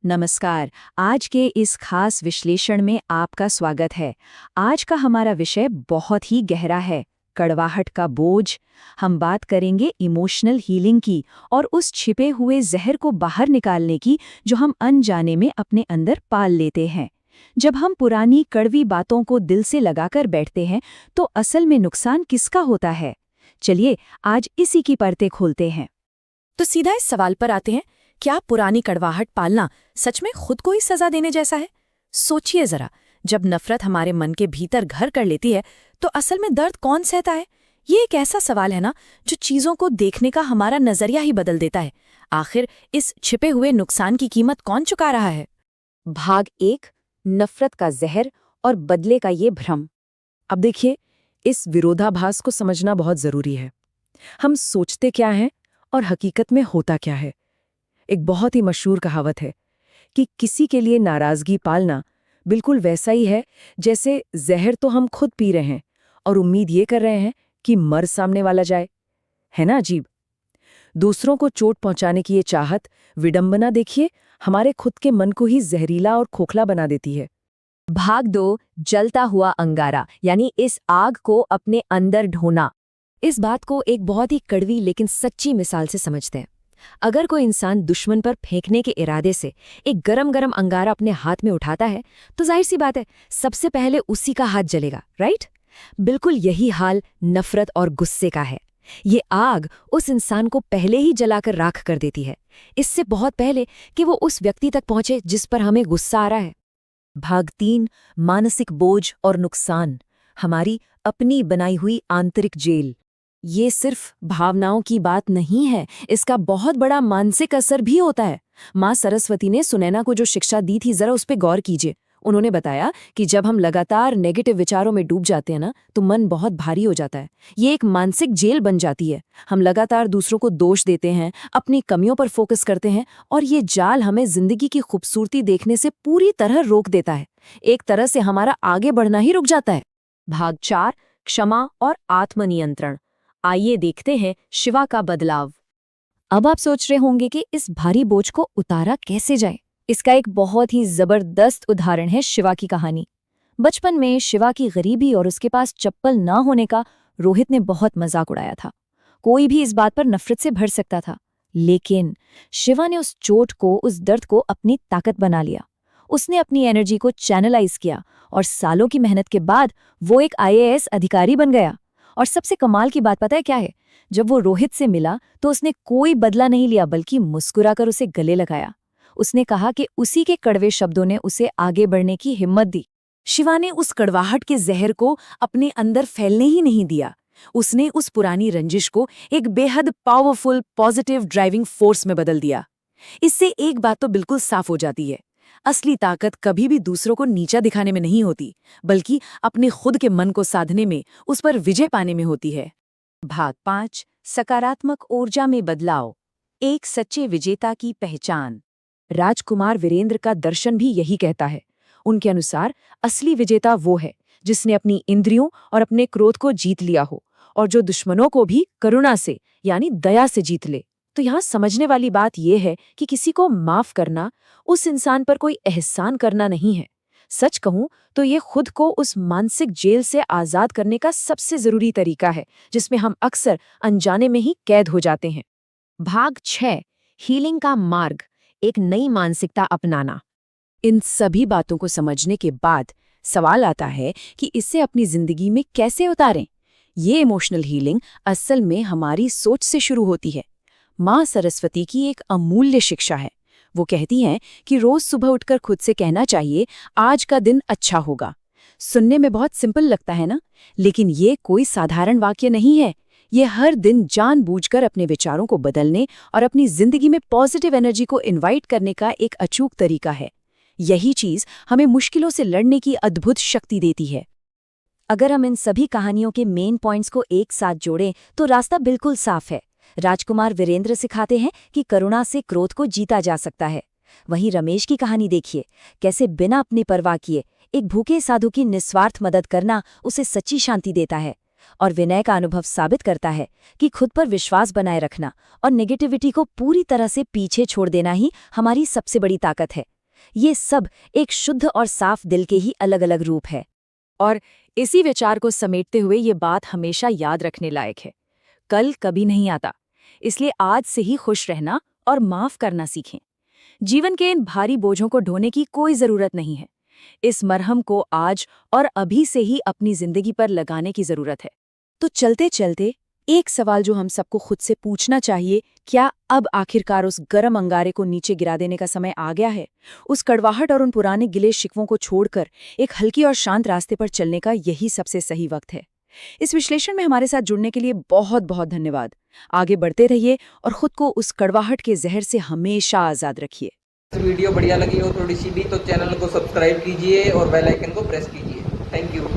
नमस्कार। आज के इस खास विश्लेषण में आपका स्वागत है। आज का हमारा विषय बहुत ही गहरा है, कड़वाहट का बोझ। हम बात करेंगे इमोशनल हीलिंग की और उस छिपे हुए जहर को बाहर निकालने की जो हम अनजाने में अपने अंदर पाल लेते हैं। जब हम पुरानी कड़वी बातों को दिल से लगाकर बैठते हैं तो असल में नुकसान किसका होता है? चलिए आज इसी की परतें खोलते हैं। तो सीधा इस सवाल पर आते हैं, क्या पुरानी कड़वाहट पालना सच में खुद को ही सजा देने जैसा है? सोचिए जरा, जब नफरत हमारे मन के भीतर घर कर लेती है तो असल में दर्द कौन सहता है? ये एक ऐसा सवाल है ना जो चीजों को देखने का हमारा नजरिया ही बदल देता है। आखिर इस छिपे हुए नुकसान की कीमत कौन चुका रहा है? भाग 1, नफरत का जहर और बदले का ये भ्रम। अब देखिए, इस विरोधाभास को समझना बहुत जरूरी है। हम सोचते क्या हैं और हकीकत में होता क्या है। एक बहुत ही मशहूर कहावत है कि किसी के लिए नाराजगी पालना बिल्कुल वैसा ही है जैसे जहर तो हम खुद पी रहे हैं और उम्मीद ये कर रहे हैं कि मर सामने वाला जाए। है ना अजीब? दूसरों को चोट पहुंचाने की ये चाहत, विडंबना देखिए, हमारे खुद के मन को ही जहरीला और खोखला बना देती है। भाग 2, जलता हुआ अंगारा, यानी इस आग को अपने अंदर ढोना। इस बात को एक बहुत ही कड़वी लेकिन सच्ची मिसाल से समझते हैं। अगर कोई इंसान दुश्मन पर फेंकने के इरादे से एक गरम गरम अंगारा अपने हाथ में उठाता है तो जाहिर सी बात है, सबसे पहले उसी का हाथ जलेगा, राइट? बिल्कुल यही हाल नफरत और गुस्से का है। ये आग उस इंसान को पहले ही जलाकर राख कर देती है, इससे बहुत पहले कि वो उस व्यक्ति तक पहुंचे जिस पर हमें गुस्सा आ रहा है। भाग 3, मानसिक बोझ और नुकसान, हमारी अपनी बनाई हुई आंतरिक जेल। ये सिर्फ भावनाओं की बात नहीं है, इसका बहुत बड़ा मानसिक असर भी होता है। माँ सरस्वती ने सुनैना को जो शिक्षा दी थी, जरा उस पर गौर कीजिए। उन्होंने बताया कि जब हम लगातार नेगेटिव विचारों में डूब जाते हैं ना, तो मन बहुत भारी हो जाता है। ये एक मानसिक जेल बन जाती है। हम लगातार दूसरों को दोष देते हैं, अपनी कमियों पर फोकस करते हैं और ये जाल हमें जिंदगी की खूबसूरती देखने से पूरी तरह रोक देता है। एक तरह से हमारा आगे बढ़ना ही रुक जाता है। भाग 4, क्षमा और आत्मनियंत्रण। आइए देखते हैं शिवा का बदलाव। अब आप सोच रहे होंगे कि इस भारी बोझ को उतारा कैसे जाए। इसका एक बहुत ही जबरदस्त उदाहरण है शिवा की कहानी। बचपन में शिवा की गरीबी और उसके पास चप्पल न होने का रोहित ने बहुत मजाक उड़ाया था। कोई भी इस बात पर नफरत से भर सकता था, लेकिन शिवा ने उस चोट को, उस दर्द को अपनी ताकत बना लिया। उसने अपनी एनर्जी को चैनलाइज किया और सालों की मेहनत के बाद वो एक आईएएस अधिकारी बन गया। और सबसे कमाल की बात पता है क्या है? जब वो रोहित से मिला तो उसने कोई बदला नहीं लिया, बल्कि मुस्कुराकर उसे गले लगाया। उसने कहा कि उसी के कड़वे शब्दों ने उसे आगे बढ़ने की हिम्मत दी। शिवा ने उस कड़वाहट के जहर को अपने अंदर फैलने ही नहीं दिया। उसने उस पुरानी रंजिश को एक बेहद पावरफुल पॉजिटिव ड्राइविंग फोर्स में बदल दिया। इससे एक बात तो बिल्कुल साफ हो जाती है, असली ताकत कभी भी दूसरों को नीचा दिखाने में नहीं होती, बल्कि अपने खुद के मन को साधने में, उस पर विजय पाने में होती है। भाग 5, सकारात्मक ऊर्जा में बदलाव, एक सच्चे विजेता की पहचान। राजकुमार वीरेंद्र का दर्शन भी यही कहता है। उनके अनुसार असली विजेता वो है जिसने अपनी इंद्रियों और अपने क्रोध को जीत लिया हो और जो दुश्मनों को भी करुणा से, यानी दया से जीत ले। तो यहाँ समझने वाली बात यह है कि किसी को माफ करना उस इंसान पर कोई एहसान करना नहीं है। सच कहूं तो ये खुद को उस मानसिक जेल से आजाद करने का सबसे जरूरी तरीका है, जिसमें हम अक्सर अनजाने में ही कैद हो जाते हैं। भाग 6, हीलिंग का मार्ग, एक नई मानसिकता अपनाना। इन सभी बातों को समझने के बाद सवाल आता है कि इसे अपनी जिंदगी में कैसे उतारें। ये इमोशनल हीलिंग असल में हमारी सोच से शुरू होती है। माँ सरस्वती की एक अमूल्य शिक्षा है। वो कहती हैं कि रोज सुबह उठकर खुद से कहना चाहिए, आज का दिन अच्छा होगा। सुनने में बहुत सिंपल लगता है ना, लेकिन ये कोई साधारण वाक्य नहीं है। ये हर दिन जानबूझकर अपने विचारों को बदलने और अपनी जिंदगी में पॉजिटिव एनर्जी को इनवाइट करने का एक अचूक तरीका है। यही चीज हमें मुश्किलों से लड़ने की अद्भुत शक्ति देती है। अगर हम इन सभी कहानियों के मेन पॉइंट्स को एक साथ जोड़ें तो रास्ता बिल्कुल साफ है। राजकुमार वीरेंद्र सिखाते हैं कि करुणा से क्रोध को जीता जा सकता है। वहीं रमेश की कहानी देखिए, कैसे बिना अपनी परवाह किए एक भूखे साधु की निस्वार्थ मदद करना उसे सच्ची शांति देता है। और विनय का अनुभव साबित करता है कि खुद पर विश्वास बनाए रखना और नेगेटिविटी को पूरी तरह से पीछे छोड़ देना ही हमारी सबसे बड़ी ताकत है। ये सब एक शुद्ध और साफ दिल के ही अलग अलग रूप है। और इसी विचार को समेटते हुए ये बात हमेशा याद रखने लायक है, कल कभी नहीं आता, इसलिए आज से ही खुश रहना और माफ करना सीखें। जीवन के इन भारी बोझों को ढोने की कोई जरूरत नहीं है। इस मरहम को आज और अभी से ही अपनी जिंदगी पर लगाने की जरूरत है। तो चलते चलते एक सवाल जो हम सबको खुद से पूछना चाहिए, क्या अब आखिरकार उस गर्म अंगारे को नीचे गिरा देने का समय आ गया है? उस कड़वाहट और उन पुराने गिले शिकवों को छोड़कर एक हल्की और शांत रास्ते पर चलने का यही सबसे सही वक्त है। इस विश्लेषण में हमारे साथ जुड़ने के लिए बहुत बहुत धन्यवाद। आगे बढ़ते रहिए और खुद को उस कड़वाहट के जहर से हमेशा आजाद रखिए। वीडियो बढ़िया लगी हो थोड़ी सी भी तो चैनल को सब्सक्राइब कीजिए और बेल आइकन को प्रेस कीजिए। Thank you.